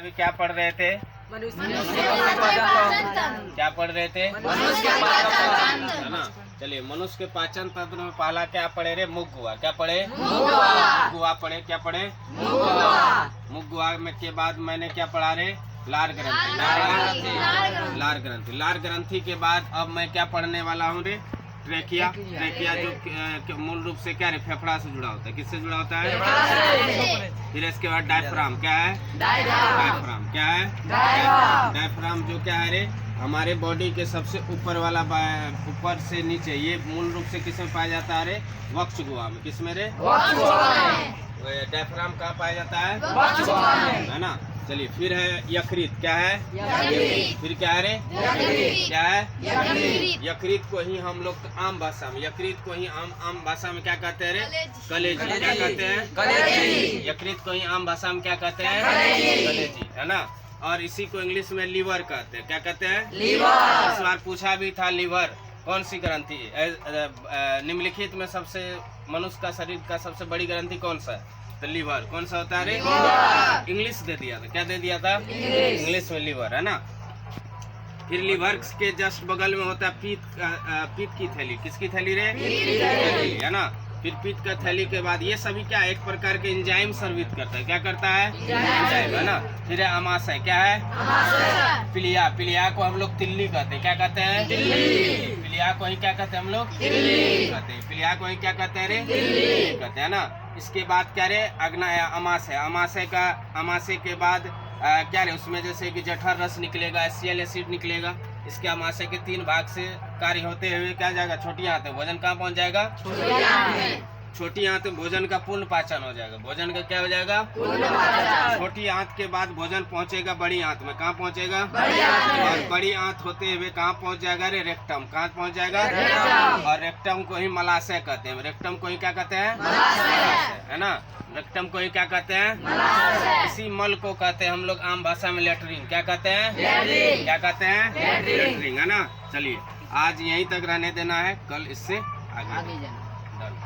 अभी क्या पढ़ रहे थे? क्या पढ़ रहे थे? है ना। चलिए, मनुष्य के पाचन तंत्र में पहला क्या पढ़े रे? मुगुआ। क्या पढ़े? मुगुआ पढ़े। क्या पढ़े? मुगुआ में के बाद मैंने क्या पढ़ा रे? लार ग्रंथि। लार ग्रंथि। लार ग्रंथि के बाद अब मैं क्या पढ़ने वाला हूँ रे? ट्रेकिया। ट्रेकिया जो मूल रूप से क्या है? फेफड़ा से जुड़ा होता है। किससे जुड़ा होता है? फिर इसके बाद डायफ्राम। क्या है? डायफ्राम। क्या है? डायफ्राम जो क्या है रे? हमारे बॉडी के सबसे ऊपर वाला, ऊपर से नीचे, ये मूल रूप से किसमें पाया जाता है रे? वक्ष गुहा में। किसमें रे? डायफ्राम कहाँ पाया जाता है? है ना। चलिए, फिर है यकृत। क्या है? यकृत। फिर क्या है रे? क्या है? यकृत को ही हम लोग आम भाषा में, यकृत को ही आम भाषा में क्या कहते हैं रे? कलेजी। क्या कहते हैं? यकृत को ही आम भाषा में क्या कहते हैं? कलेजी। है ना। और इसी को इंग्लिश में लीवर कहते हैं। क्या कहते हैं? लीवर। इस बार पूछा भी था, लीवर कौन सी ग्रंथि? निम्नलिखित में सबसे, मनुष्य का शरीर का सबसे बड़ी ग्रंथि कौन सा है? तो लीवर। कौन सा होता है रे? इंग्लिश दे दिया था। क्या दे दिया था? इंग्लिश में लीवर। है ना। फिर लीवर के जस्ट बगल में होता है पीत की थैली। किसकी थैली रे? थैली। है ना। फिर पीत का थैली के बाद ये सभी क्या, एक प्रकार के एंजाइम सर्विस करता है। क्या करता है? एंजाइम। है ना। फिर अमाशय। क्या है? पिलिया। पिलिया को हम लोग तिल्ली कहते हैं। क्या कहते हैं? पिलिया को ही क्या कहते हैं हम लोग? कहते हैं। पिलिया को ही क्या कहते हैं रे? कहते हैं ना। इसके बाद क्या रे? अमाशय। अमाशय के बाद क्या रे? उसमें जैसे कि जठर रस निकलेगा, HCl एसिड निकलेगा। इसके अमाशय के 3 भाग से कार्य होते हुए क्या जाएगा? छोटी आंत में भोजन कहाँ पहुँच जाएगा? छोटी आंत में भोजन का पूर्ण पाचन हो जाएगा। भोजन का क्या हो जाएगा? छोटी आंत के बाद भोजन पहुँचेगा बड़ी आंत में। कहाँ पहुँचेगा? और बड़ी आंत होते हुए कहाँ पहुँच जाएगा रे? रेक्टम। कहाँ पहुँच जाएगा? और रेक्टम को ही मलाशय कहते हैं। रेक्टम को ही क्या कहते हैं? है ना। रेक्टम को ही क्या कहते हैं? इसी मल को कहते हैं हम लोग आम भाषा में लेटरिन। क्या कहते हैं? क्या कहते हैं? लेटरिन। है ना। चलिए, आज यहीं तक रहने देना है, कल इससे आगे जाना।